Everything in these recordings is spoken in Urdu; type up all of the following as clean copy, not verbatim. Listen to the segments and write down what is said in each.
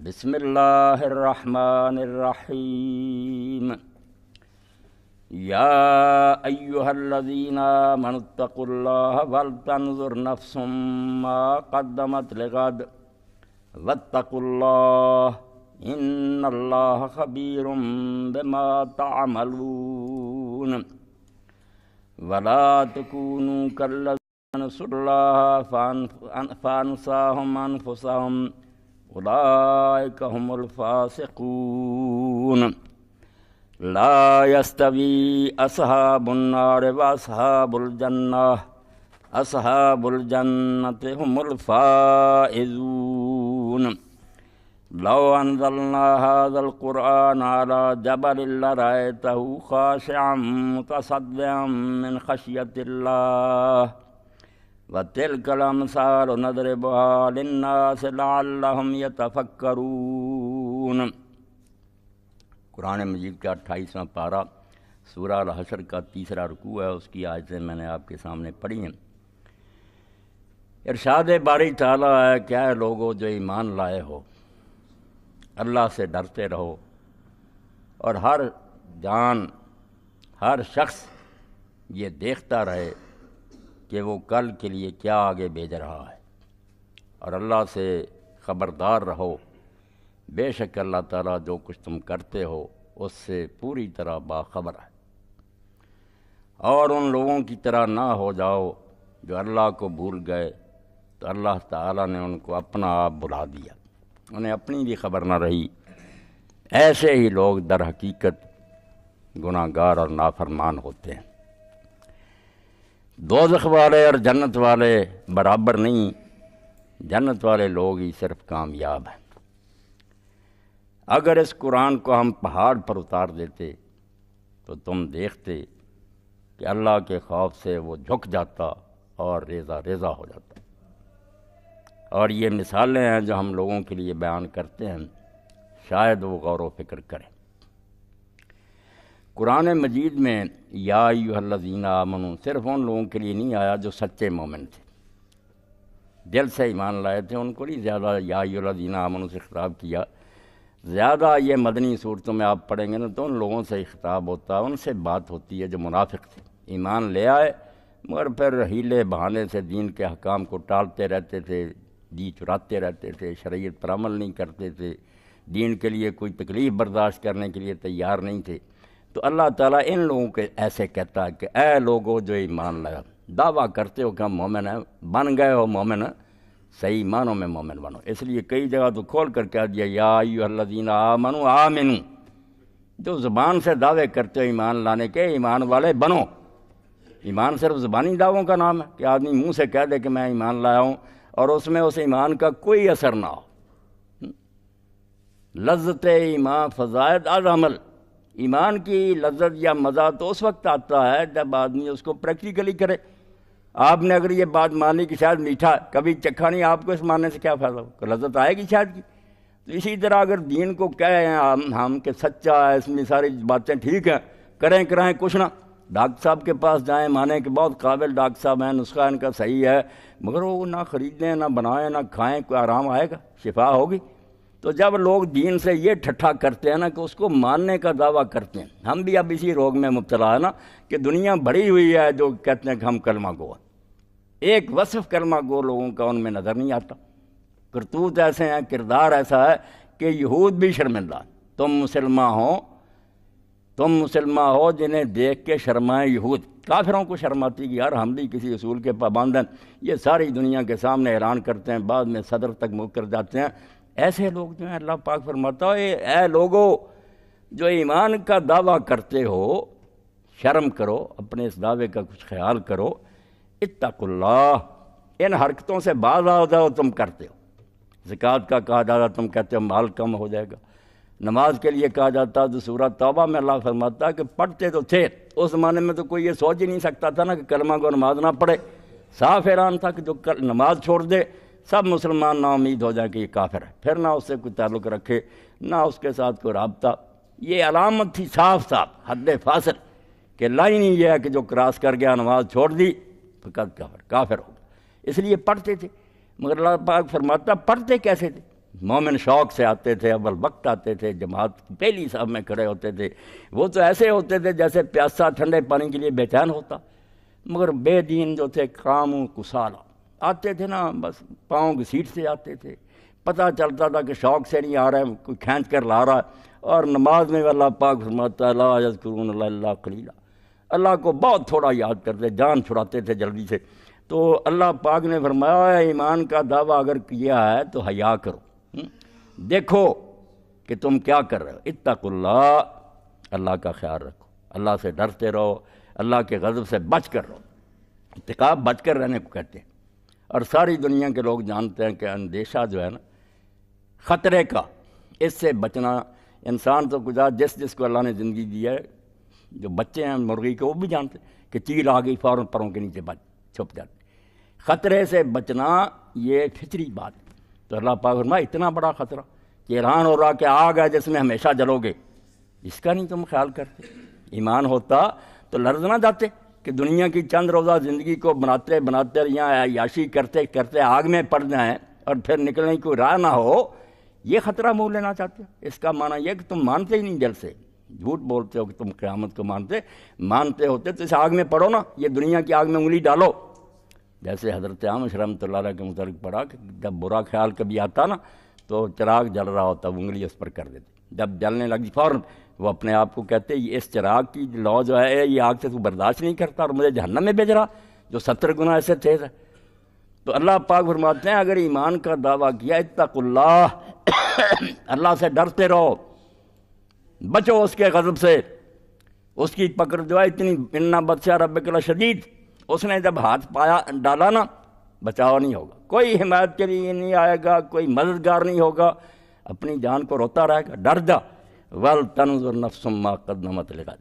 بسم اللہ الرحمن الرحیم یا ایہا الذین آمنوا اتقوا اللہ ولتنظر نفس ما قدمت لغد واتقوا اللہ ان اللہ خبیر بما تعملون ولا تکونوا کالذین نسوا اللہ فانساہم انفسہم اولئک هم الفاسقون لا يستوی اصحاب النار واصحاب الجنہ اصحاب الجنۃ هم الفائزون لو انزلنا هذا القرآن على جبل لرأيته خاشعا متصدعا من خشية الله وَتِلْكَ الْأَمْثَالُ نَضْرِبُهَا لِلنَّاسِ لَعَلَّهُمْ يَتَفَكَّرُونَ۔ قرآن مجید کا 28واں پارہ سورہ الحشر کا 3 رکوع ہے، اس کی آیتیں میں نے آپ کے سامنے پڑھی ہیں۔ ارشاد باری تعالیٰ ہے کہ اے لوگو جو ایمان لائے ہو، اللہ سے ڈرتے رہو، اور ہر جان ہر شخص یہ دیکھتا رہے کہ وہ کل کے لیے کیا آگے بھیج رہا ہے، اور اللہ سے خبردار رہو، بے شک اللہ تعالیٰ جو کچھ تم کرتے ہو اس سے پوری طرح باخبر ہے۔ اور ان لوگوں کی طرح نہ ہو جاؤ جو اللہ کو بھول گئے تو اللہ تعالیٰ نے ان کو اپنا آپ بلا دیا، انہیں اپنی بھی خبر نہ رہی۔ ایسے ہی لوگ در حقیقت گناہ گار اور نافرمان ہوتے ہیں۔ دوزخ والے اور جنت والے برابر نہیں، جنت والے لوگ ہی صرف کامیاب ہیں۔ اگر اس قرآن کو ہم پہاڑ پر اتار دیتے تو تم دیکھتے کہ اللہ کے خوف سے وہ جھک جاتا اور ریزہ ریزہ ہو جاتا۔ اور یہ مثالیں ہیں جو ہم لوگوں کے لیے بیان کرتے ہیں، شاید وہ غور و فکر کریں۔ قرآن مجید میں یا ایھا الذین آمنوا صرف ان لوگوں کے لیے نہیں آیا جو سچے مومن تھے، دل سے ایمان لائے تھے، ان کو نہیں زیادہ یا ایھا الذین آمنوا سے خطاب کیا۔ زیادہ یہ مدنی صورتوں میں آپ پڑھیں گے نا تو ان لوگوں سے خطاب ہوتا ہے، ان سے بات ہوتی ہے جو منافق تھے، ایمان لے آئے مگر پھر ہیلے بہانے سے دین کے احکام کو ٹالتے رہتے تھے، جی چراتے رہتے تھے، شریعت پر عمل نہیں کرتے تھے، دین کے لیے کوئی تکلیف برداشت کرنے کے لیے تیار نہیں تھے۔ تو اللہ تعالیٰ ان لوگوں کے ایسے کہتا ہے کہ اے لوگو جو ایمان لایا، دعویٰ کرتے ہو کہ ہم مومن ہیں، بن گئے ہو مومن، صحیح معنوں میں مومن بنو۔ اس لیے کئی جگہ تو کھول کر کہہ دیا یا ایھا الذین آمنوا آمنو، جو زبان سے دعوے کرتے ہو ایمان لانے کے، ایمان والے بنو۔ ایمان صرف زبانی دعووں کا نام ہے کہ آدمی منہ سے کہہ دے کہ میں ایمان لایا ہوں اور اس میں اس ایمان کا کوئی اثر نہ ہو۔ لذت ایمان فزائد از عمل، ایمان کی لذت یا مزہ تو اس وقت آتا ہے جب آدمی اس کو پریکٹیکلی کرے۔ آپ نے اگر یہ بات مانی کہ شاید میٹھا کبھی چکھا نہیں، آپ کو اس ماننے سے کیا فائدہ ہو؟ لذت آئے گی شاید کی۔ تو اسی طرح اگر دین کو کہیں ہم کہ سچا ہے، اس میں ساری باتیں ٹھیک ہیں، کرائیں کچھ نہ، ڈاکٹر صاحب کے پاس جائیں، مانیں کہ بہت قابل ڈاکٹر صاحب ہیں، نسخہ ان کا صحیح ہے، مگر وہ نہ خریدیں نہ بنائیں نہ کھائیں، کوئی آرام آئے گا؟ شفا ہوگی؟ تو جب لوگ دین سے یہ ٹھٹھا کرتے ہیں نا کہ اس کو ماننے کا دعویٰ کرتے ہیں، ہم بھی اب اسی روگ میں مبتلا ہے نا کہ دنیا بھری ہوئی ہے جو کہتے ہیں کہ ہم کلمہ گو ہیں، ایک وصف کلمہ گو لوگوں کا ان میں نظر نہیں آتا۔ کرتوت ایسے ہیں، کردار ایسا ہے کہ یہود بھی شرمندہ، تم مسلمان ہو جنہیں دیکھ کے شرمائیں یہود۔ کافروں کو شرماتی کہ یار ہم بھی کسی اصول کے پابند ہیں، یہ ساری دنیا کے سامنے اعلان کرتے ہیں، بعد میں صدر تک منہ کر جاتے ہیں۔ ایسے لوگ جو ہیں اللہ پاک فرماتا ہے اے لوگو جو ایمان کا دعویٰ کرتے ہو، شرم کرو، اپنے اس دعوے کا کچھ خیال کرو، اتقوا اللہ، ان حرکتوں سے باز آ جاؤ تم کرتے ہو۔ زکوٰۃ کا کہا جاتا تم کہتے ہو مال کم ہو جائے گا، نماز کے لیے کہا جاتا تو سورہ توبہ میں اللہ فرماتا ہے کہ پڑھتے تو تھے، اس زمانے میں تو کوئی یہ سوچ ہی نہیں سکتا تھا نا کہ کلمہ کو نماز نہ پڑھے، صاف اعلان تھا کہ جو نماز چھوڑ دے سب مسلمان نا امید ہو جائیں کہ یہ کافر ہے، پھر نہ اس سے کوئی تعلق رکھے نہ اس کے ساتھ کوئی رابطہ۔ یہ علامت تھی صاف حد فاصل کہ لائن ہی یہ ہے کہ جو کراس کر گیا نماز چھوڑ دی فقط کافر ہو گیا۔ اس لیے پڑھتے تھے، مگر اللہ پاک فرماتا پڑھتے کیسے تھے؟ مومن شوق سے آتے تھے، اول وقت آتے تھے، جماعت کی پہلی صف میں کھڑے ہوتے تھے، وہ تو ایسے ہوتے تھے جیسے پیاسا ٹھنڈے پانی کے لیے بے چین ہوتا، مگر بے دین جو تھے کاموں کسالہ آتے تھے نا، بس پاؤں کی سیٹ سے آتے تھے، پتہ چلتا تھا کہ شوق سے نہیں آ رہا ہے، کوئی کھینچ کر لا رہا ہے، اور نماز میں اللہ پاک فرماتا ہے لا یذکرون اللہ الا قلیلا، اللہ کو بہت تھوڑا یاد کرتے، جان چھڑاتے تھے جلدی سے۔ تو اللہ پاک نے فرمایا ایمان کا دعویٰ اگر کیا ہے تو حیا کرو، دیکھو کہ تم کیا کر رہے ہو، اتقوا اللہ، اللہ کا خیال رکھو، اللہ سے ڈرتے رہو، اللہ کے غضب سے بچ کر رہو، اتقاء بچ کر رہنے کو کہتے ہیں۔ اور ساری دنیا کے لوگ جانتے ہیں کہ اندیشہ جو ہے نا خطرے کا، اس سے بچنا، انسان تو گزار جس کو اللہ نے زندگی دی ہے، جو بچے ہیں مرغی کے وہ بھی جانتے ہیں کہ چیل آ گئی فوراً پروں کے نیچے چھپ جاتے، خطرے سے بچنا یہ فطری بات ہے۔ تو اللہ پاک فرمایا اتنا بڑا خطرہ کہ اعلان ہو رہا کہ آگ ہے جس میں ہمیشہ جلو گے، اس کا نہیں تم خیال کرتے؟ ایمان ہوتا تو لرز نہ جاتے کہ دنیا کی چند روزہ زندگی کو بناتے بناتے یہاں عیاشی کرتے کرتے آگ میں پڑ جائیں اور پھر نکلنے کی کوئی راہ نہ ہو، یہ خطرہ مول لینا چاہتے ہو؟ اس کا معنی یہ کہ تم مانتے ہی نہیں دل سے، جھوٹ بولتے ہو کہ تم قیامت کو مانتے ہوتے تو اس آگ میں پڑو نا، یہ دنیا کی آگ میں انگلی ڈالو۔ جیسے حضرت عامش رحمۃ اللہ علیہ کے متعلق پڑھا کہ جب برا خیال کبھی آتا نا تو چراغ جل رہا ہوتا، وہ انگلی اس پر کر دیتے، جب جلنے لگی فوراً وہ اپنے آپ کو کہتے یہ اس چراغ کی لو جو ہے یہ آگ سے تو برداشت نہیں کرتا اور مجھے جہنم میں بھیج رہا جو 70 گنا ایسے تیز ہے۔ تو اللہ پاک فرماتے ہیں اگر ایمان کا دعویٰ کیا اتقوا اللہ، اللہ سے ڈرتے رہو، بچو اس کے غضب سے، اس کی پکڑ جو ہے اتنی انا بطش ربک لشدید، اس نے جب ہاتھ پایا ڈالا نا بچاؤ نہیں ہوگا، کوئی حمایت کے لیے نہیں آئے گا، کوئی مددگار نہیں ہوگا، اپنی جان کو روتا رہے گا، ڈر جا۔ وَلْتَنْظُرْ نَفْسٌ مَّا قَدَّمَتْ لِغَدٍ،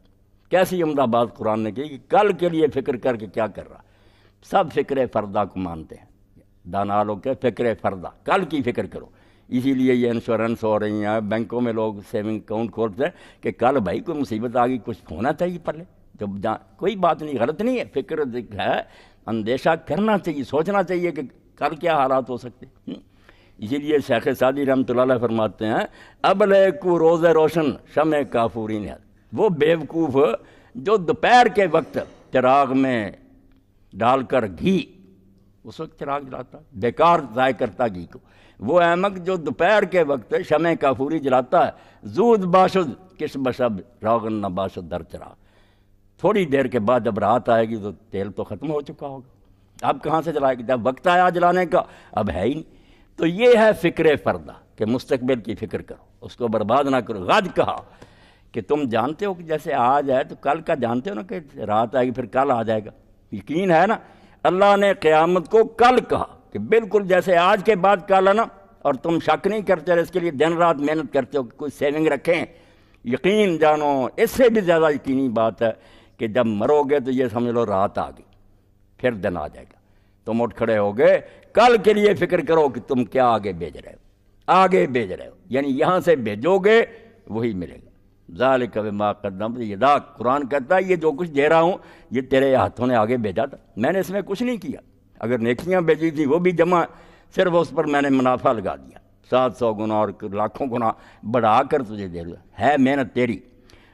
کیسی عمدہ بات قرآن نے کی کہ کل کے لیے فکر کر کے کیا کر رہا۔ سب فکر فردہ کو مانتے ہیں، دانا لوگ کے فکر فردہ، کل کی فکر کرو، اسی لیے یہ انشورنس ہو رہی ہیں، بینکوں میں لوگ سیونگ اکاؤنٹ کھولتے ہیں کہ کل بھائی کوئی مصیبت آ گئی کچھ ہونا چاہیے پلے، جب کوئی بات نہیں، غلط نہیں ہے، فکر ہے، اندیشہ کرنا چاہیے، سوچنا چاہیے کہ کل کیا حالات ہو سکتے ہیں۔ اسی لیے شیخ سعدی رحمۃ اللہ علیہ فرماتے ہیں ابلے کو روز روشن شمع کافورین ہے، وہ بیوقوف جو دوپہر کے وقت چراغ میں ڈال کر گھی، اس وقت چراغ جلاتا بیکار ضائع کرتا گھی کو، وہ احمق جو دوپہر کے وقت شمع کافوری جلاتا ہے، زود باشد کس بشب روغن نہ باشد در چراغ، تھوڑی دیر کے بعد جب رات آئے گی تو تیل تو ختم ہو چکا ہوگا، اب کہاں سے جلائے گی، جب وقت آیا جلانے کا اب ہے ہی نہیں۔ تو یہ ہے فکر فردہ کہ مستقبل کی فکر کرو، اس کو برباد نہ کرو۔ غد کہا کہ تم جانتے ہو کہ جیسے آج ہے تو کل کا جانتے ہو نا کہ رات آئے گی پھر کل آ جائے گا، یقین ہے نا۔ اللہ نے قیامت کو کل کہا کہ بالکل جیسے آج کے بعد کل ہے نا، اور تم شک نہیں کرتے اور اس کے لیے دن رات محنت کرتے ہو کہ کوئی سیونگ رکھیں، یقین جانو اس سے بھی زیادہ یقینی بات ہے کہ جب مرو گے تو یہ سمجھ لو رات آ گئی، پھر دن آ جائے گا، تم اٹھ کھڑے ہو گئے، کل کے لیے فکر کرو کہ تم کیا آگے بھیج رہے ہو، آگے بھیج رہے ہو، یعنی یہاں سے بھیجو گے وہی ملے گا۔ ذالک بما قدمت یداک، قرآن کہتا ہے یہ جو کچھ دے رہا ہوں یہ تیرے ہاتھوں نے آگے بھیجا تھا، میں نے اس میں کچھ نہیں کیا، اگر نیکیاں بھیجی تھیں وہ بھی جمع، صرف اس پر میں نے منافع لگا دیا، 700 گنا اور لاکھوں گنا بڑھا کر تجھے دے دیا، ہے محنت تیری۔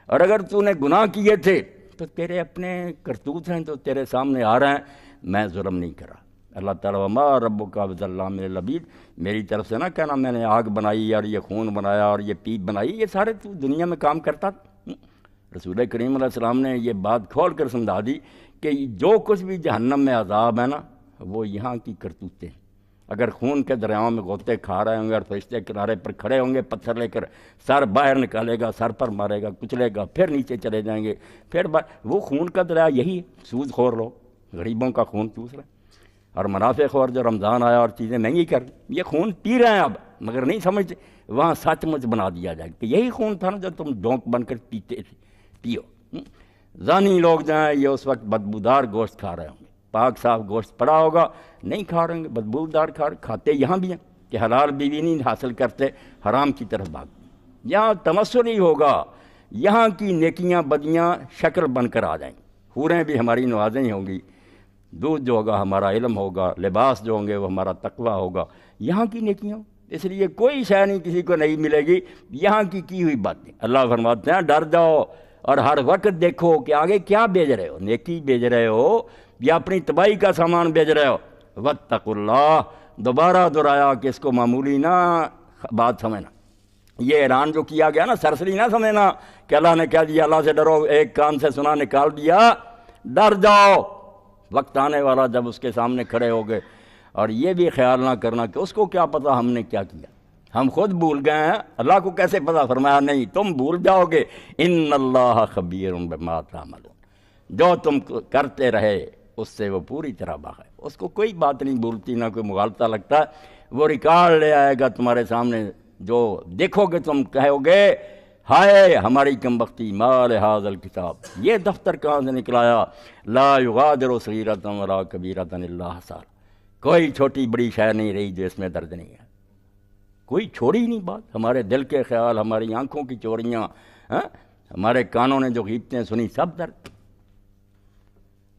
اور اگر تو نے گناہ کیے تھے تو تیرے اپنے کرتوت ہیں تو تیرے سامنے آ رہے ہیں، میں ظلم نہیں کر رہا۔ اللہ تعالیٰ وما ربک بظلام للعبید، میری طرف سے نہ کہنا میں نے آگ بنائی اور یہ خون بنایا اور یہ پیپ بنائی، یہ سارے تو دنیا میں کام کرتا تھا۔ رسول کریم علیہ السلام نے یہ بات کھول کر سمجھا دی کہ جو کچھ بھی جہنم میں عذاب ہے نا وہ یہاں کی کرتوتیں، اگر خون کے دریاؤں میں غوطے کھا رہے ہوں گے اور فرشتے کنارے پر کھڑے ہوں گے پتھر لے کر، سر باہر نکالے گا، سر پر مارے گا، کچلے گا، پھر نیچے چلے جائیں گے، پھر وہ خون کا دریا یہی ہے، سود خور لوگ غریبوں کا خون چوس رہے ہیں، اور منافع خور جو رمضان آیا اور چیزیں مہنگی کر یہ خون پی رہے ہیں اب، مگر نہیں سمجھتے، وہاں سچ مچ بنا دیا جائے کہ یہی خون تھا نا جو تم ڈونک بن کر پیتے تھے، پیو۔ زانی لوگ جائیں یہ اس وقت بدبودار گوشت کھا رہے ہوں گے، پاک صاف گوشت پڑا ہوگا نہیں کھا رہے ہوں گے، بدبودار کھاتے یہاں بھی ہیں کہ حلال بیوی نہیں حاصل کرتے، حرام کی طرف بھاگتے، یہاں تمسل ہی ہوگا، یہاں کی نیکیاں بدیاں شکل بن کر آ جائیں گی، حوریں بھی ہماری نوازیں ہی ہوں گی، دودھ جو ہوگا ہمارا علم ہوگا، لباس جو ہوں گے وہ ہمارا تقویٰ ہوگا، یہاں کی نیکیاں اس لیے کوئی شے نہیں کسی کو نہیں ملے گی یہاں کی ہوئی باتیں۔ اللہ فرماتے ہیں ڈر جاؤ اور ہر وقت دیکھو کہ آگے کیا بیچ رہے ہو، نیکی بیچ رہے ہو یا اپنی تباہی کا سامان بیچ رہے ہو۔ واتقوا اللہ، دوبارہ دہرایا کہ اس کو معمولی نہ بات سمجھنا، یہ اعلان جو کیا گیا نا سرسری نہ سمجھنا کہ اللہ نے کہہ دیا اللہ سے ڈرو، ایک کان سے سنا نکال دیا، ڈر جاؤ، وقت آنے والا جب اس کے سامنے کھڑے ہو گئے۔ اور یہ بھی خیال نہ کرنا کہ اس کو کیا پتہ ہم نے کیا کیا، ہم خود بھول گئے ہیں، اللہ کو کیسے پتہ؟ فرمایا نہیں، تم بھول جاؤ گے، ان اللہ خبیر بما تعملون، جو تم کرتے رہے اس سے وہ پوری طرح باخبر ہے۔ اس کو کوئی بات نہیں بھولتی، نہ کوئی مغالطہ لگتا ہے، وہ ریکارڈ لے آئے گا تمہارے سامنے، جو دیکھو گے تم کہو گے ہائے ہماری کم بختی، ما لہذا الکتاب، یہ دفتر کہاں سے نکلایا، لا یغادر صغیرۃ ولا کبیرۃ الا احصاها، کوئی چھوٹی بڑی شے نہیں رہی جو اس میں درد نہیں ہے، کوئی چھوڑی نہیں بات، ہمارے دل کے خیال، ہماری آنکھوں کی چوریاں، ہمارے کانوں نے جو غیبتیں سنی سب درد۔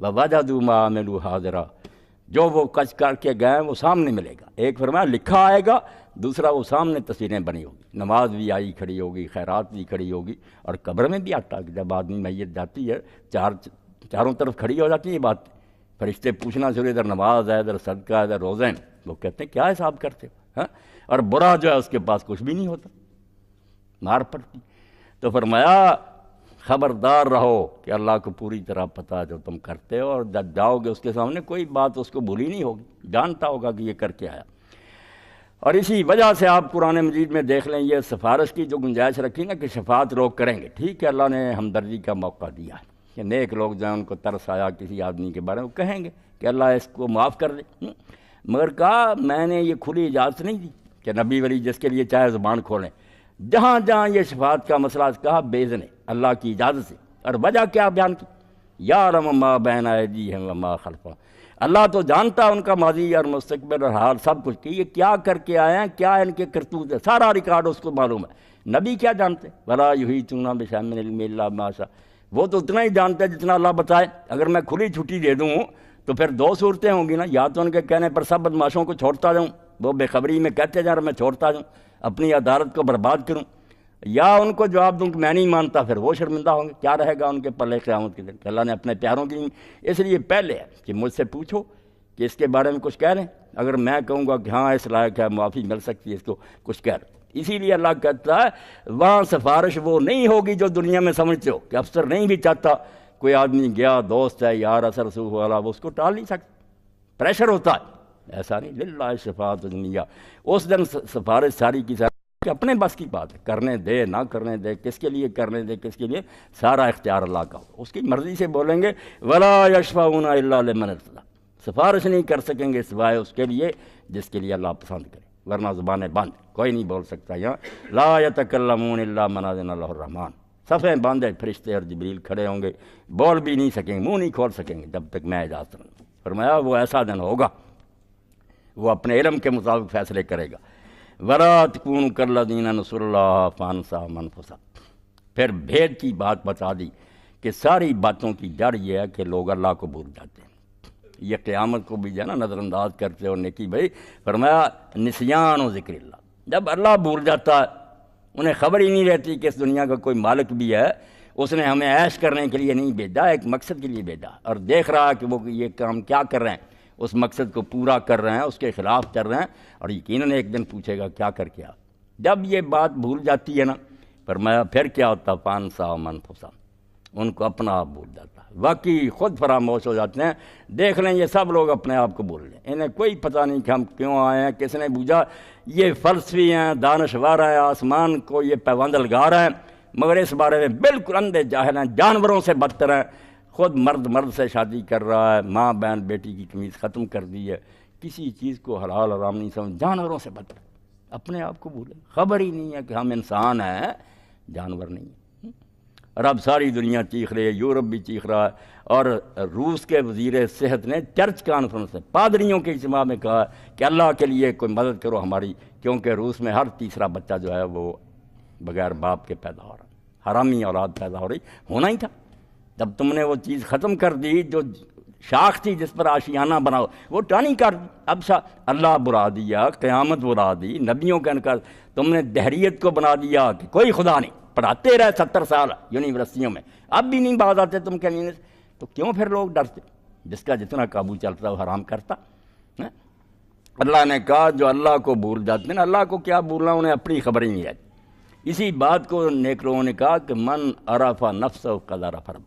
وَوَجَدُوا مَا عَمِلُوا حَاضِرًا، جو وہ کچھ کر کے گئے وہ سامنے ملے گا، ایک فرمایا لکھا آئے گا، دوسرا وہ سامنے تصویریں بنی ہوگی، نماز بھی آئی کھڑی ہوگی، خیرات بھی کھڑی ہوگی، اور قبر میں بھی آتا کہ جب آدمی میت جاتی ہے چاروں طرف کھڑی ہو جاتی ہے یہ بات، فرشتے پوچھنا شروع، ادھر نماز ہے، ادھر صدقہ ہے، ادھر روزے ہیں، وہ کہتے ہیں کیا حساب کرتے ہو، اور برا جو ہے اس کے پاس کچھ بھی نہیں ہوتا، مار پڑتی۔ تو فرمایا خبردار رہو کہ اللہ کو پوری طرح پتہ جو تم کرتے ہو، اور جب جاؤ گے اس کے سامنے کوئی بات اس کو بھولی نہیں ہوگی، جانتا ہوگا کہ یہ کر کے آیا۔ اور اسی وجہ سے آپ قرآن مجید میں دیکھ لیں یہ سفارش کی جو گنجائش رکھی نا کہ شفاعت لوگ کریں گے، ٹھیک ہے اللہ نے ہمدردی کا موقع دیا ہے کہ نیک لوگ جو ہیں ان کو ترس آیا کسی آدمی کے بارے میں، وہ کہیں گے کہ اللہ اس کو معاف کر دے، مگر کہا میں نے یہ کھلی اجازت نہیں دی کہ نبی ولی جس کے لیے چاہے زبان کھولیں، جہاں جہاں یہ شفاعت کا مسئلہ کہا بے اذن اللہ کی اجازت سے، اور وجہ کیا بیان کی، یعلم ما بین ایدیہم وما خلفہم، اللہ تو جانتا ان کا ماضی اور مستقبل اور حال سب کچھ، کہ یہ کیا کر کے آئے ہیں، کیا ان کے کرتوت ہے، سارا ریکارڈ اس کو معلوم ہے۔ نبی کیا جانتے، ولا یحیطون بشیء من علم الا بما شاء، وہ تو اتنا ہی جانتے ہیں جتنا اللہ بتائے۔ اگر میں کھلی چھٹی دے دوں تو پھر دو صورتیں ہوں گی نا، یا تو ان کے کہنے پر سب بدماشوں کو چھوڑتا جاؤں، وہ بے خبری میں کہتے جا رہا میں چھوڑتا جاؤں، اپنی عدالت کو برباد کروں، یا ان کو جواب دوں کہ میں نہیں مانتا، پھر وہ شرمندہ ہوں گے، کیا رہے گا ان کے پلے قیامت کے دن کہ اللہ نے اپنے پیاروں کی۔ اس لیے پہلے ہے کہ مجھ سے پوچھو کہ اس کے بارے میں کچھ کہہ رہے ہیں، اگر میں کہوں گا کہ ہاں اس لائق ہے معافی مل سکتی ہے اس کو، کچھ کہہ رہے۔ اسی لیے اللہ کہتا ہے وہاں سفارش وہ نہیں ہوگی جو دنیا میں سمجھتے ہو کہ افسر نہیں بھی چاہتا، کوئی آدمی گیا دوست ہے یار اثر رسوخ والا، وہ اس کو ٹال نہیں سکتا، پریشر ہوتا ہے، ایسا نہیں، للہ شفاعت دنیا، اس دن سفارش ساری کی ساری کہ اپنے بس کی بات ہے، کرنے دے نہ کرنے دے، کس کے لیے کرنے دے کس کے لیے، سارا اختیار اللہ کا ہو، اس کی مرضی سے بولیں گے ولا یشفعون الا لمن ارتضی، سفارش نہیں کر سکیں گے سوائے اس کے لیے جس کے لیے اللہ پسند کرے، ورنہ زبانیں بند، کوئی نہیں بول سکتا۔ یہاں لا یتکلمون الا من اذن له الرحمن، صفیں باندھے فرشتے اور جبریل کھڑے ہوں گے، بول بھی نہیں سکیں گے، منہ نہیں کھول سکیں گے جب تک میں اجازت نہ دوں۔ فرمایا وہ ایسا دن ہوگا، وہ اپنے علم کے مطابق فیصلے کرے گا۔ وَلَا تَكُونُوا كَالَّذِينَ نَسُوا اللَّهَ فَأَنسَاهُمْ أَنفُسَهُمْ، پھر بھید کی بات بتا دی کہ ساری باتوں کی جڑ یہ ہے کہ لوگ اللہ کو بھول جاتے ہیں، یہ قیامت کو بھی جو ہے نا نظر انداز کرتے اور نیکی بھائی، فرمایا نسیان و ذکر اللہ، جب اللہ بھول جاتا ہے انہیں خبر ہی نہیں رہتی کہ اس دنیا کا کوئی مالک بھی ہے، اس نے ہمیں عیش کرنے کے لیے نہیں بھیجا، ایک مقصد کے لیے بھیجا، اور دیکھ رہا ہے کہ وہ یہ کام کیا کر رہے ہیں، اس مقصد کو پورا کر رہے ہیں، اس کے خلاف چل رہے ہیں، اور یقیناً ایک دن پوچھے گا کیا کر کے آ۔ جب یہ بات بھول جاتی ہے نا، فرمایا پھر کیا ہوتا، فَأَنسَاهُمْ أَنفُسَهُمْ، ان کو اپنا آپ بھول جاتا ہے، واقعی خود فراموش ہو جاتے ہیں۔ دیکھ لیں یہ سب لوگ اپنے آپ کو بھول لیں، انہیں کوئی پتہ نہیں کہ ہم کیوں آئے ہیں، کس نے بوجھا، یہ فلسفی ہیں، دانشور ہیں، آسمان کو یہ پیوند لگا رہے ہیں، مگر اس بارے میں بالکل اندھے جاہل ہیں، جانوروں سے بدتر ہیں۔ خود مرد سے شادی کر رہا ہے، ماں بہن بیٹی کی تمیز ختم کر دی ہے، کسی چیز کو حلال حرام نہیں سمجھ، جانوروں سے بدتر، اپنے آپ کو بھولے، خبر ہی نہیں ہے کہ ہم انسان ہیں، جانور نہیں ہیں۔ اور اب ساری دنیا چیخ رہی ہے، یورپ بھی چیخ رہا ہے، اور روس کے وزیر صحت نے چرچ کانفرنس میں پادریوں کے اجتماع میں کہا کہ اللہ کے لیے کوئی مدد کرو ہماری، کیونکہ روس میں ہر تیسرا بچہ جو ہے وہ بغیر باپ کے پیدا ہو رہا ہے، حرامی اولاد پیدا ہو رہی، ہونا ہی تھا۔ جب تم نے وہ چیز ختم کر دی جو شاخ تھی جس پر آشیانہ بناؤ، وہ ٹانی کر دی۔ اب اللہ برا دیا، قیامت برا دی، نبیوں کا انکار، تم نے دہریت کو بنا دیا کہ کوئی خدا نہیں، پڑھاتے رہے 70 سال یونیورسٹیوں میں، اب بھی نہیں باز آتے تم کہنے سے، تو کیوں پھر لوگ ڈرتے؟ جس کا جتنا قابو چلتا وہ حرام کرتا۔ اللہ نے کہا جو اللہ کو بھول جاتے ہیں، اللہ کو کیا بھولنا، انہیں اپنی خبر ہی نہیں ہے۔ اسی بات کو نیک لوگوں نے کہا کہ من عرف نفسہ قد عرف رب،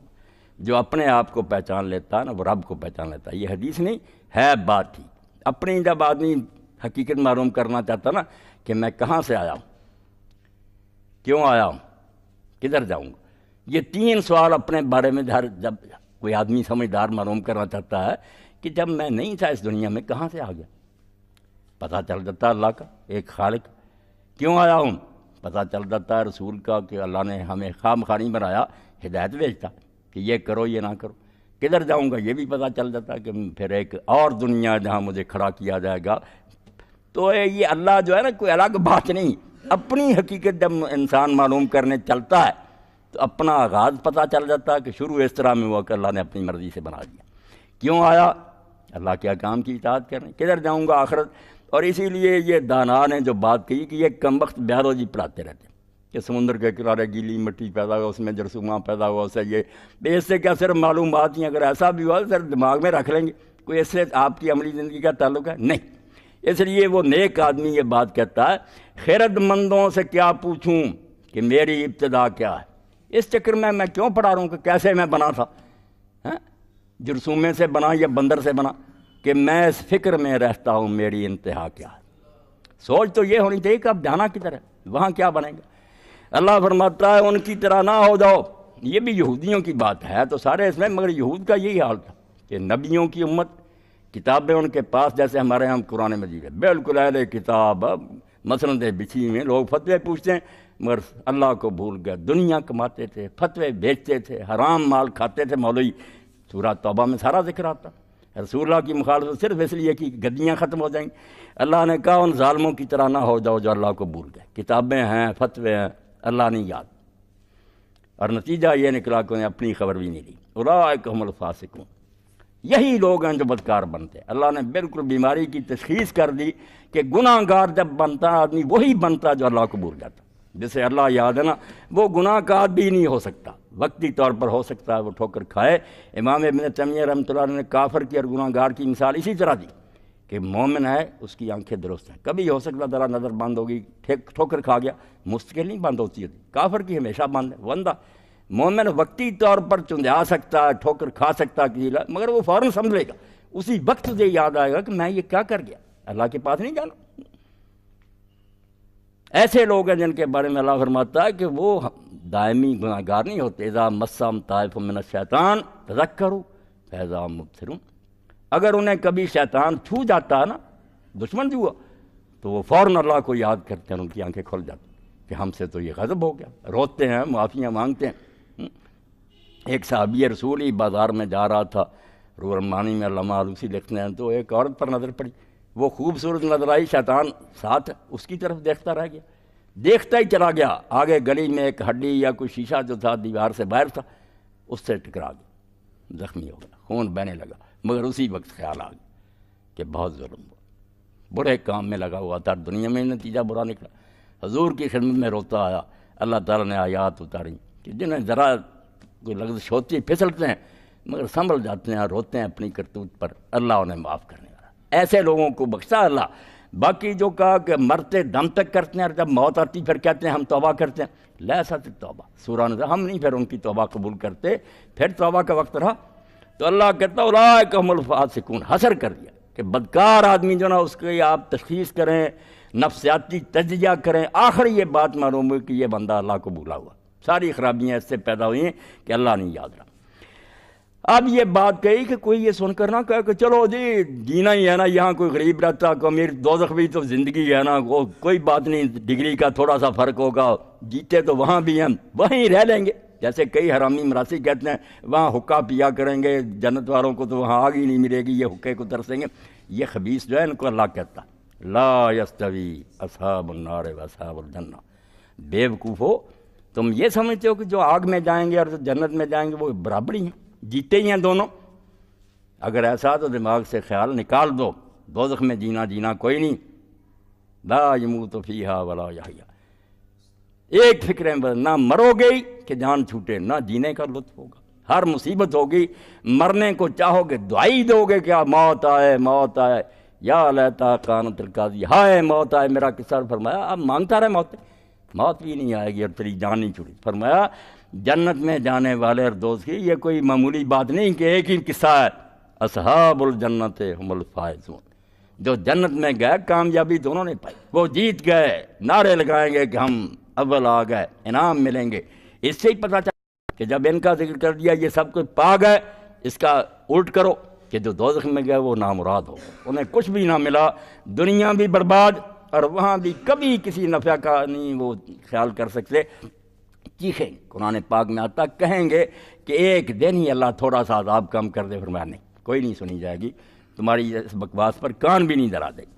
جو اپنے آپ کو پہچان لیتا ہے نا وہ رب کو پہچان لیتا ہے۔ یہ حدیث نہیں ہے، بات ہی اپنی، جب آدمی حقیقت معلوم کرنا چاہتا نا کہ میں کہاں سے آیا ہوں، کیوں آیا ہوں، کدھر جاؤں گا، یہ 3 سوال اپنے بارے میں جب کوئی آدمی سمجھدار معلوم کرنا چاہتا ہے کہ جب میں نہیں تھا اس دنیا میں کہاں سے آ گیا، پتہ چل جاتا ہے اللہ کا ایک خالق، کیوں آیا ہوں پتہ چل جاتا ہے رسول کا کہ اللہ نے ہمیں خام خانی بنایا، ہدایت بھیجتا کہ یہ کرو یہ نہ کرو، کدھر جاؤں گا یہ بھی پتہ چل جاتا ہے کہ پھر ایک اور دنیا جہاں مجھے کھڑا کیا جائے گا۔ تو یہ اللہ جو ہے نا کوئی الگ بات نہیں، اپنی حقیقت جب انسان معلوم کرنے چلتا ہے تو اپنا آغاز پتہ چل جاتا ہے کہ شروع اس طرح میں ہوا کہ اللہ نے اپنی مرضی سے بنا دیا، کیوں آیا اللہ کے احکام کی اطاعت کرنے، کدھر جاؤں گا آخرت۔ اور اسی لیے یہ دانا نے جو بات کہی کہ یہ کمبخت بیالوجی پڑھاتے رہتے ہیں کہ سمندر کے کنارے گیلی مٹی پیدا ہوا، اس میں جرثومہ پیدا ہوا، اسے یہ اس سے کیا صرف معلومات ہیں، اگر ایسا بھی ہوا تو صرف دماغ میں رکھ لیں گے، کوئی اس سے آپ کی عملی زندگی کا تعلق ہے نہیں۔ اس لیے وہ نیک آدمی یہ بات کہتا ہے خیرت مندوں سے کیا پوچھوں کہ میری ابتدا کیا ہے، اس چکر میں کیوں پڑھا رہا ہوں کہ کیسے میں بنا تھا، جرثومے سے بنا یا بندر سے بنا، کہ میں اس فکر میں رہتا ہوں میری انتہا کیا ہے۔ سوچ تو یہ ہونی چاہیے کہ اب جانا کدھر ہے، وہاں کیا بنے گا۔ اللہ فرماتا ہے ان کی طرح نہ ہو جاؤ، یہ بھی یہودیوں کی بات ہے تو سارے اس میں، مگر یہود کا یہی حال تھا کہ نبیوں کی امت، کتابیں ان کے پاس، جیسے ہمارے ہم قرآن مجید ہے بالکل اہل کتاب، مسندیں بچھی ہوئیں، لوگ فتوے پوچھتے ہیں مگر اللہ کو بھول گئے، دنیا کماتے تھے، فتوے بیچتے تھے، حرام مال کھاتے تھے۔ مولوی سورہ توبہ میں سارا ذکر آتا، رسول اللہ کی مخالفت صرف اس لیے کہ گدیاں ختم ہو جائیں گی۔ اللہ نے کہا ان ظالموں کی طرح نہ ہو جاؤ جو اللہ کو بھول گئے، کتابیں ہیں، فتوے ہیں، اللہ نہیں یاد، اور نتیجہ یہ نکلا کہ انہیں اپنی خبر بھی نہیں لی۔ اولئک هم الفاسقون، یہی لوگ ہیں جو بدکار بنتے ہیں۔ اللہ نے بالکل بیماری کی تشخیص کر دی کہ گناہ گار جب بنتا ہے آدمی وہی بنتا ہے جو اللہ کو بھول جاتا، جسے اللہ یاد ہے نا وہ گناہ کا عادی نہیں ہو سکتا، وقتی طور پر ہو سکتا ہے وہ ٹھوکر کھائے۔ امام ابن تیمیہ رحمۃ اللہ علیہ نے کافر کی اور گناہ گار کی مثال اسی طرح دی کہ مومن ہے اس کی آنکھیں درست ہیں، کبھی ہو سکتا ذرا نظر بند ہوگی، ٹھوکر کھا گیا، مستقل نہیں بند ہوتی ہے، کافر کی ہمیشہ بند ہے۔ بندہ مومن وقتی طور پر چندیا سکتا ہے، ٹھوکر کھا سکتا ہے، مگر وہ فوراً سمجھ لے گا، اسی وقت سے یاد آئے گا کہ میں یہ کیا کر گیا، اللہ کے پاس نہیں جانا۔ ایسے لوگ ہیں جن کے بارے میں اللہ فرماتا ہے کہ وہ دائمی گناہ گار نہیں ہوتے۔ اذا مسهم طائف من الشیطان تذکروا فاذا هم مبصرون، اگر انہیں کبھی شیطان چھو جاتا ہے نا، دشمن جو ہوا، تو وہ فوراً اللہ کو یاد کرتے ہیں، ان کی آنکھیں کھل جاتی کہ ہم سے تو یہ غضب ہو گیا، روتے ہیں، معافیاں مانگتے ہیں۔ ایک صحابی رسول ہی بازار میں جا رہا تھا، روح رحمانی میں علامہ آلوسی لکھتے ہیں، تو ایک عورت پر نظر پڑی، وہ خوبصورت نظر آئی، شیطان ساتھ اس کی طرف دیکھتا رہ گیا، دیکھتا ہی چلا گیا، آگے گلی میں ایک ہڈی یا کوئی شیشہ جو تھا دیوار سے باہر تھا اس سے ٹکرا گیا، زخمی ہو گیا، خون بہنے لگا، مگر اسی وقت خیال آ گیا کہ بہت ظلم ہوا، برے کام میں لگا ہوا تھا، دنیا میں نتیجہ برا نکلا، حضور کی خدمت میں روتا آیا، اللہ تعالیٰ نے آیات اتاری کہ جنہیں ذرا کوئی لغزش ہوتی ہے پھسلتے ہیں مگر سنبھل جاتے ہیں، روتے ہیں اپنی کرتوت پر، اللہ انہیں معاف کرنے والا، ایسے لوگوں کو بخشا اللہ۔ باقی جو کہا کہ مرتے دم تک کرتے ہیں اور جب موت آتی پھر کہتے ہیں ہم توبہ کرتے ہیں، لیست توبہ سورہ نظر، ہم نہیں پھر ان کی توبہ قبول کرتے، پھر توبہ کا وقت رہا تو اللہ کہتا اولئک هم الفاسقون، حصر کر دیا کہ بدکار آدمی جو نا اس کی آپ تشخیص کریں، نفسیاتی تجزیہ کریں، آخر یہ بات معلوم ہوئی کہ یہ بندہ اللہ کو بھولا ہوا، ساری خرابیاں اس سے پیدا ہوئی ہیں کہ اللہ نہیں یاد رہا۔ اب یہ بات کہی کہ کوئی یہ سن کر نہ کہے کہ چلو جی جینا ہی ہے نا، یہاں کوئی غریب رہتا، کوئی امیر، دوزخ بھی تو زندگی ہے نا، وہ کوئی بات نہیں، ڈگری کا تھوڑا سا فرق ہوگا، جیتے تو وہاں بھی ہم وہیں رہ لیں گے، جیسے کئی حرامی مراسی کہتے ہیں وہاں حقہ پیا کریں گے، جنت والوں کو تو وہاں آگ ہی نہیں ملے گی، یہ حقے کو ترسیں گے۔ یہ خبیث جو ہے ان کو اللہ کہتا لا یستوی اصحاب النار و اصحاب الجنہ، بے وقوف ہو تم یہ سمجھتے ہو کہ جو آگ میں جائیں گے اور جو جنت میں جائیں گے وہ برابری ہیں، جیتے ہی ہیں دونوں۔ اگر ایسا تو دماغ سے خیال نکال دو، دوزخ میں جینا کوئی نہیں، لا یموت فیہا ولا یحیا، ایک فکر ہے نہ مرو گے کہ جان چھوٹے، نہ جینے کا لطف ہوگا، ہر مصیبت ہوگی، مرنے کو چاہو گے دعائی دو گے کیا موت آئے موت آئے، یا لیتا کانت القاضیہ، ہائے موت آئے میرا قصہ۔ فرمایا اب مانگتا رہے موت بھی نہیں آئے گی اور تیری جان نہیں چھوٹی۔ فرمایا جنت میں جانے والے اور دوست کی یہ کوئی معمولی بات نہیں کہ ایک ہی قصہ ہے، اصحاب الجنت هم الفائزون، جو جنت میں گئے کامیابی دونوں نے پائی، وہ جیت گئے، نعرے لگائیں گے کہ ہم اول آ گئے، انعام ملیں گے۔ اس سے ہی پتہ چلا کہ جب ان کا ذکر کر دیا یہ سب کچھ پا گئے، اس کا الٹ کرو کہ جو دوزخ میں گئے وہ نامراد ہو، انہیں کچھ بھی نہ ملا، دنیا بھی برباد اور وہاں بھی کبھی کسی نفع کا نہیں وہ خیال کر سکتے۔ چیخیں، قرآن پاک میں آتا کہیں گے کہ ایک دن ہی اللہ تھوڑا سا عذاب کم کر دے، فرمایا نہیں، کوئی نہیں سنی جائے گی، تمہاری اس بکواس پر کان بھی نہیں دھرا دے گی۔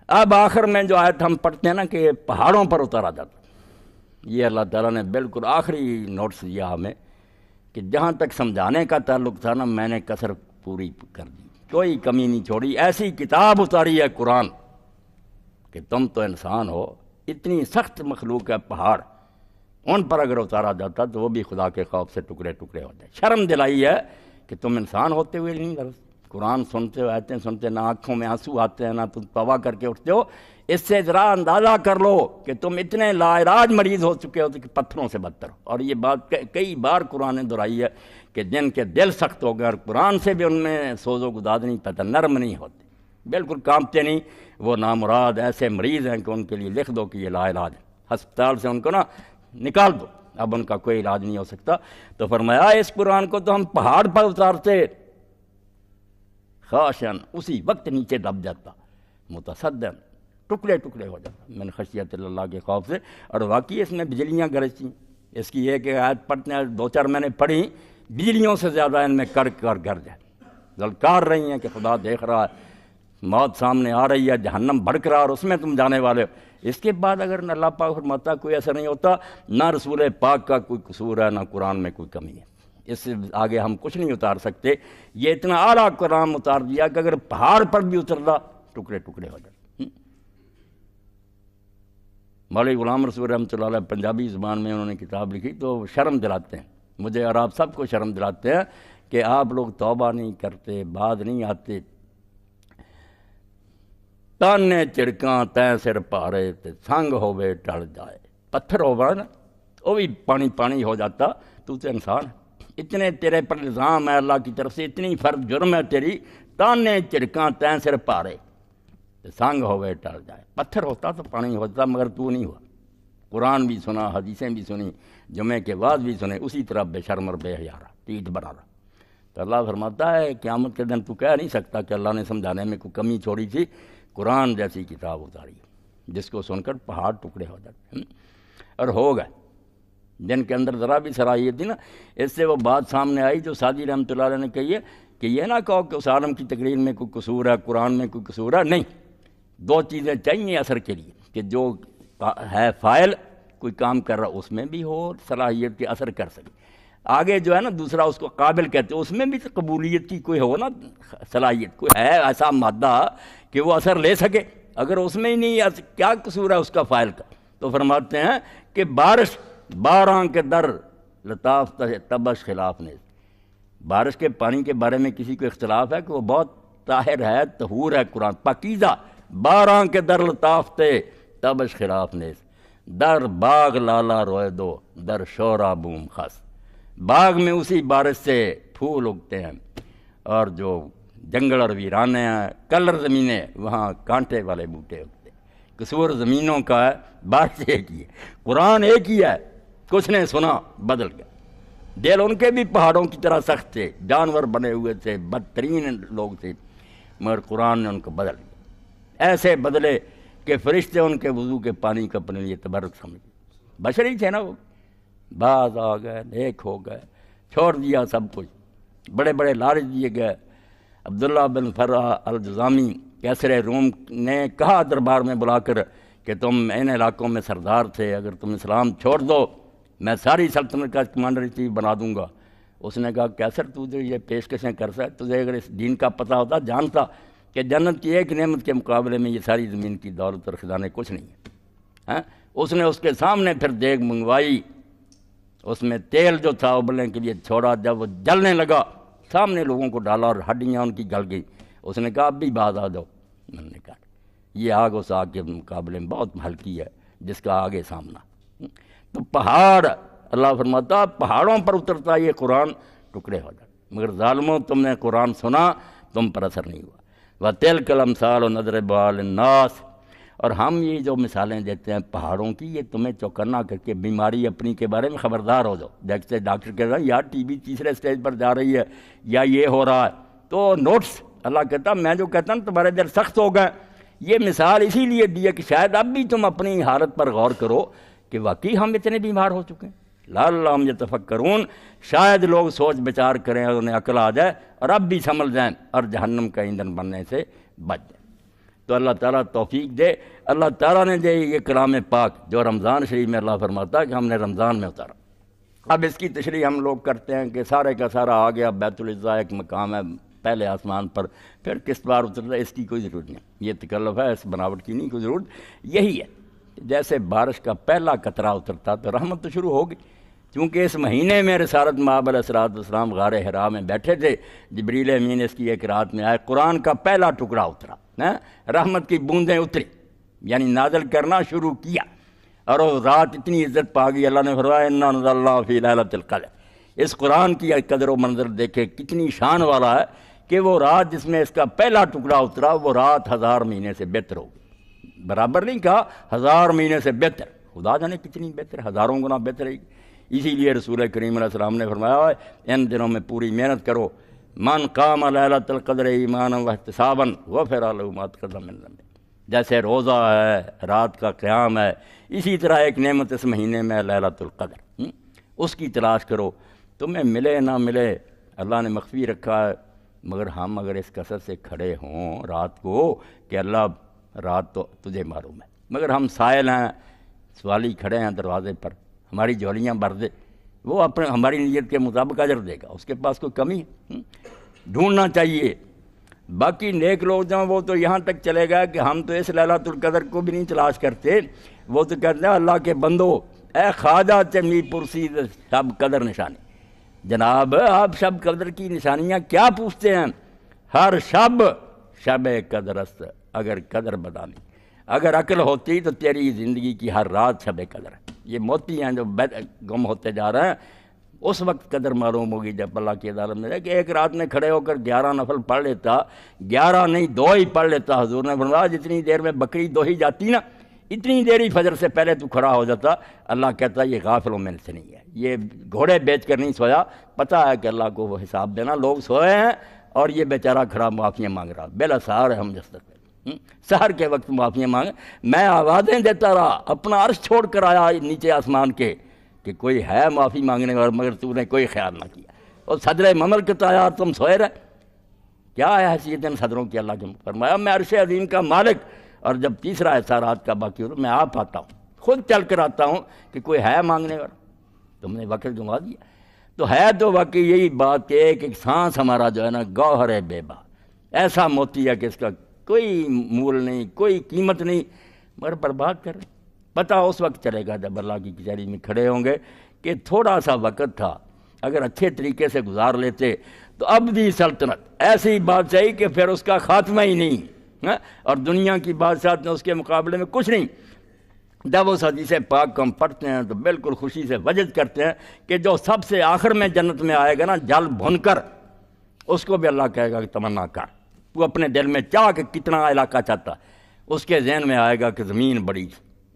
اب آخر میں جو آیت ہم پڑھتے ہیں نا کہ پہاڑوں پر اتارا جاتا، یہ اللہ تعالیٰ نے بالکل آخری نوٹس دیا ہمیں کہ جہاں تک سمجھانے کا تعلق تھا نا میں نے کسر پوری کر دی، کوئی کمی نہیں چھوڑی۔ ایسی کتاب اتاری ہے قرآن کہ تم تو انسان ہو، اتنی سخت مخلوق ہے پہاڑ، ان پر اگر اتارا جاتا تو وہ بھی خدا کے خوف سے ٹکڑے ٹکڑے ہو جائے۔ شرم دلائی ہے کہ تم انسان ہوتے ہوئے نہیں درست قرآن سنتے ہو، آیتیں سنتے، نہ آنکھوں میں آنسو آتے ہیں، نہ تم توبہ کر کے اٹھتے ہو۔ اس سے ذرا اندازہ کر لو کہ تم اتنے لا علاج مریض ہو چکے ہو کہ پتھروں سے بدتر ہو۔ اور یہ بات کئی بار قرآن نے دہرائی ہے کہ جن کے دل سخت ہو گئے اور قرآن سے بھی ان میں سوز و گداز نہیں پتہ، نرم نہیں ہوتے، بالکل کانپتے نہیں، وہ نامراد ایسے مریض ہیں کہ ان کے لیے لکھ دو کہ یہ لا علاج ہے، ہسپتال سے ان کو نا نکال دو، اب ان کا کوئی علاج نہیں ہو سکتا۔ تو فرمایا اس قرآن کو تو ہم پہاڑ پر اتارتے، خاشعن اسی وقت نیچے دب جاتا، متصدعا ٹکڑے ٹکڑے ہو جاتا من خشیت اللہ کے خوف سے۔ اور واقعی اس میں بجلیاں گرجتی، اس کی ایک آیت پڑھتے ہیں، دو چار میں نے پڑھی، بجلیوں سے زیادہ ان میں کر گرج ہے، للکار رہی ہیں کہ خدا دیکھ رہا ہے، موت سامنے آ رہی ہے، جہنم بھڑک رہا اور اس میں تم جانے والے ہو۔ اس کے بعد اگر اللہ پاک فرماتا کوئی ایسا نہیں ہوتا، نہ رسول پاک کا کوئی قصور ہے، نہ قرآن میں کوئی کمی ہے، اس سے آگے ہم کچھ نہیں اتار سکتے۔ یہ اتنا اعلیٰ قرآن اتار دیا کہ اگر پہاڑ پر بھی اترتا ٹکڑے ٹکڑے ہو جاتے۔ مولوی غلام رسول رحمۃ اللہ علیہ پنجابی زبان میں انہوں نے کتاب لکھی تو شرم دلاتے ہیں مجھے اور آپ سب کو شرم دلاتے ہیں کہ آپ لوگ توبہ نہیں کرتے، بعد نہیں آتے، تانے چڑکاں تیں سر پارے تے سنگ ہوے ٹل جائے، پتھر ہوگا نا وہ بھی پانی پانی ہو جاتا، تو انسان ہے، اتنے تیرے پر الزام ہے اللہ کی طرف سے، اتنی فرض جرم ہے تیری، تانے چڑکاں تیں سر پارے تے سنگ ہوے ٹل جائے، پتھر ہوتا تو پانی ہوتا مگر تو نہیں ہوا۔ قرآن بھی سنا، حدیثیں بھی سنی، جمعے کے بعد بھی سنے، اسی طرح بے شرم اور بے حیا رہا، ٹیٹ بنا رہا۔ تو اللہ فرماتا ہے قیامت کے دن تو کہہ نہیں سکتا کہ اللہ نے سمجھانے میں کوئی کمی چھوڑی تھی، قرآن جیسی کتاب اتاری جس کو سن کر پہاڑ ٹکڑے ہو جاتے ہیں، اور ہو گئے جن کے اندر ذرا بھی صلاحیت تھی نا۔ اس سے وہ بات سامنے آئی جو سعدی رحمۃ اللہ علیہ نے کہی ہے کہ یہ نہ کہو کہ اس عالم کی تقریر میں کوئی قصور ہے، قرآن میں کوئی قصور ہے، نہیں، دو چیزیں چاہیے اثر کے لیے کہ جو ہے فاعل کوئی کام کر رہا اس میں بھی ہو صلاحیت کے اثر کر سکے، آگے جو ہے نا دوسرا اس کو قابل کہتے ہیں، اس میں بھی قبولیت کی کوئی ہو نا صلاحیت، کوئی ہے ایسا مادہ کہ وہ اثر لے سکے، اگر اس میں ہی نہیں کیا قصور ہے اس کا فاعل کا۔ تو فرماتے ہیں کہ بارش باراں کے در لطاف تبش خلاف نے، بارش کے پانی کے بارے میں کسی کو اختلاف ہے کہ وہ بہت طاہر ہے، طہور ہے، قرآن پاکیزہ، باراں کے در لطاف تبش خلاف نے، در باغ لالا روئے دو در شورا بوم خاص، باغ میں اسی بارش سے پھول اگتے ہیں، اور جو جنگل اور ویرانے ہیں، کلر زمینیں، وہاں کانٹے والے بوٹے اگتے ہیں۔ قصور زمینوں کا ہے، بارش ایک ہی ہے، قرآن ایک ہی ہے، کچھ نے سنا بدل گیا۔ دل ان کے بھی پہاڑوں کی طرح سخت تھے، جانور بنے ہوئے تھے، بدترین لوگ تھے، مگر قرآن نے ان کو بدل دیا، ایسے بدلے کہ فرشتے ان کے وضو کے پانی کا اپنے لیے تبرک سمجھے، بشری تھے نا وہ، بعض آ گئے، نیک ہو گئے، چھوڑ دیا سب کچھ، بڑے بڑے لالچ دیے گئے۔ عبداللہ بن فرح الجزامی کیسر روم نے کہا دربار میں بلا کر کہ تم ان علاقوں میں سردار تھے، اگر تم اسلام چھوڑ دو میں ساری سلطنت کا کمانڈر ان چیف بنا دوں گا۔ اس نے کہا کیسر تو جو یہ پیشکشیں کرتا ہے، تجھے اگر اس دین کا پتہ ہوتا جانتا کہ جنت کی ایک نعمت کے مقابلے میں یہ ساری زمین کی دولت اور خزانے کچھ نہیں ہیں۔ اس نے اس کے سامنے پھر دیگ منگوائی، اس میں تیل جو تھا ابلنے کے لیے چھوڑا، جب وہ جلنے لگا سامنے لوگوں کو ڈالا اور ہڈیاں ان کی گل گئی۔ اس نے کہا اب بھی باز آ جاؤ۔ میں نے کہا یہ آگ اس آگ کے مقابلے میں بہت ہلکی ہے جس کا آگے سامنا۔ تو پہاڑ، اللہ فرماتا پہاڑوں پر اترتا یہ قرآن ٹکڑے ہو جاتے، مگر ظالموں تم نے قرآن سنا تم پر اثر نہیں ہوا۔ وَتِلْكَ الْأَمْثَالُ نَضْرِبُهَا لِلنَّاسِ، اور ہم یہ جو مثالیں دیتے ہیں پہاڑوں کی، یہ تمہیں چوکنا کر کے بیماری اپنی کے بارے میں خبردار ہو جاؤ۔ دیکھتے ڈاکٹر کہتا ہے یار ٹی بی تیسرے سٹیج پر جا رہی ہے یا یہ ہو رہا ہے، تو نوٹس اللہ کہتا میں جو کہتا ہوں تمہارے دل سخت ہو گئے۔ یہ مثال اسی لیے دی ہے کہ شاید اب بھی تم اپنی حالت پر غور کرو کہ واقعی ہم اتنے بیمار ہو چکے ہیں۔ لعلہم یتفکرون، شاید لوگ سوچ بچار کریں اور انہیں عقل آ جائے اور اب بھی سنبھل جائیں اور جہنم کا ایندھن بننے سے بچ جائیں۔ تو اللہ تعالیٰ توفیق دے۔ اللہ تعالیٰ نے دے یہ کلام پاک جو رمضان شریف میں اللہ فرماتا ہے کہ ہم نے رمضان میں اتارا۔ اب اس کی تشریح ہم لوگ کرتے ہیں کہ سارے کا سارا آ گیا، بیت العزا ایک مقام ہے پہلے آسمان پر، پھر کس بار اترتا ہے اس کی کوئی ضرورت نہیں، یہ تکلف ہے، اس بناوٹ کی نہیں کوئی ضرورت۔ یہی ہے جیسے بارش کا پہلا قطرہ اترتا تو رحمت تو شروع ہوگی، کیونکہ اس مہینے میں رسالت مآب علیہ السلام غار حرا میں بیٹھے تھے، جبریل امین اس کی ایک رات میں آئے، قرآن کا پہلا ٹکڑا اترا، رحمت کی بوندیں اتری، یعنی نازل کرنا شروع کیا، اور وہ رات اتنی عزت پا گئی۔ اللہ نے فرمایا انا انزلناہ فی لیلۃ القدر۔ اس قرآن کی قدر و منظر دیکھے کتنی شان والا ہے کہ وہ رات جس میں اس کا پہلا ٹکڑا اترا وہ رات 1000 مہینے سے بہتر ہوگی۔ برابر نہیں کہا، 1000 مہینے سے بہتر، خدا جانے کتنی بہتر، ہزاروں گنا بہتر ہے۔ اسی لیے رسول کریم علیہ السلام نے فرمایا ان دنوں میں پوری محنت کرو، من قام لیلۃ القدر ایمانا واحتسابا غفر له ما تقدم من ذنبه۔ جیسے روزہ ہے، رات کا قیام ہے، اسی طرح ایک نعمت اس مہینے میں لیلۃ القدر، اس کی تلاش کرو، تمہیں ملے نہ ملے اللہ نے مخفی رکھا ہے، مگر ہم اگر اس کثرت سے کھڑے ہوں رات کو کہ اللہ رات تو تجھے معلوم ہے، مگر ہم سائل ہیں، سوالی کھڑے ہیں دروازے پر، ہماری جھولیاں بھر دے، وہ اپنے ہماری نیت کے مطابق اجر دے گا، اس کے پاس کوئی کمی ہے، ڈھونڈنا چاہیے۔ باقی نیک لوگ جو وہ تو یہاں تک چلے گا کہ ہم تو اس لیلۃ القدر کو بھی نہیں تلاش کرتے، وہ تو کہتے ہیں اللہ کے بندو اے خواجہ چمی پرسی شب قدر نشانی۔ جناب آپ شب قدر کی نشانیاں کیا پوچھتے ہیں؟ ہر شب شب قدر است اگر قدر بدانی، اگر عقل ہوتی تو تیری زندگی کی ہر رات شب قدر ہے۔ یہ موتی ہیں جو گم ہوتے جا رہے ہیں، اس وقت قدر معلوم ہوگی جب اللہ کی عدالت میں جائے کہ ایک رات میں کھڑے ہو کر 11 نفل پڑھ لیتا، 11 نہیں 2 ہی پڑھ لیتا۔ حضور نے فرمایا جتنی دیر میں بکری دوہی جاتی نا اتنی دیر ہی فجر سے پہلے تو کھڑا ہو جاتا۔ اللہ کہتا ہے یہ غافلوں میں سے نہیں ہے، یہ گھوڑے بیچ کر نہیں سویا، پتہ ہے کہ اللہ کو وہ حساب دینا، لوگ سوئے ہیں اور یہ بیچارہ کھڑا معافیاں مانگ رہا، بالاسحار ہم جستک، سحر کے وقت معافیاں مانگ، میں آوازیں دیتا رہا، اپنا عرش چھوڑ کر آیا نیچے آسمان کے کہ کوئی ہے معافی مانگنے والا، مگر تو نے کوئی خیال نہ کیا۔ اور صدر مملکت آیا تم سوئے رہے، کیا ہے حیثیت ان صدروں کی؟ اللہ کے فرمایا میں عرش عظیم کا مالک، اور جب تیسرا ایسا رات کا باقی ہو تو میں آپ آتا ہوں، خود چل کر آتا ہوں کہ کوئی ہے مانگنے والا، تم نے وقت گنوا دیا۔ تو ہے تو واقعی یہی بات کہ ایک ایک سانس ہمارا جو ہے نا گوہر ہے بے بہا، ایسا موتی ہے کہ اس کا کوئی مول نہیں، کوئی قیمت نہیں، مگر برباد کر رہے۔ پتہ اس وقت چلے گا جب اللہ کی کچہری میں کھڑے ہوں گے کہ تھوڑا سا وقت تھا، اگر اچھے طریقے سے گزار لیتے تو ابدی سلطنت ایسی بادشاہی کہ پھر اس کا خاتمہ ہی نہیں، اور دنیا کی بادشاہت میں اس کے مقابلے میں کچھ نہیں۔ جب اس حدیث پاک کو ہم پڑھتے ہیں تو بالکل خوشی سے وجد کرتے ہیں کہ جو سب سے آخر میں جنت میں آئے گا نا جل بھن کر، اس کو بھی اللہ کہے گا کہ تمنا کر، تو اپنے دل میں چاہ کہ کتنا علاقہ چاہتا، اس کے ذہن میں آئے گا کہ زمین بڑی،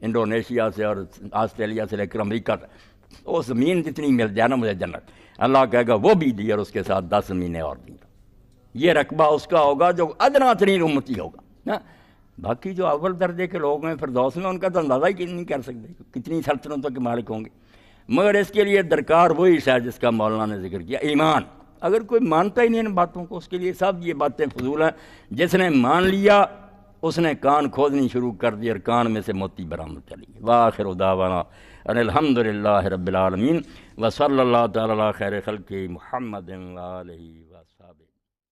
انڈونیشیا سے اور آسٹریلیا سے لے کر امریکہ تک، وہ زمین جتنی مل جائے نا مجھے جنت، اللہ کہے گا وہ بھی دی اور اس کے ساتھ 10 زمینیں اور دی۔ یہ رقبہ اس کا ہوگا جو ادنا ترین امتی ہوگا۔ باقی جو اول درجے کے لوگ ہیں فردوس میں، ان کا تو اندازہ ہی نہیں کر سکتے کتنی سلطنتوں کے مالک ہوں گے، مگر اس کے لیے درکار وہی شاید جس کا مولانا نے ذکر کیا، ایمان۔ اگر کوئی مانتا ہی نہیں ان باتوں کو، اس کے لیے سب یہ باتیں فضول ہیں۔ جس نے مان لیا اس نے کان کھودنی شروع کر دی اور کان میں سے موتی برآمد چلی۔ وآخر دعوانا ان الحمدللہ رب العالمین وصلی اللہ تعالی علی خیر خلقہ محمد وآلہ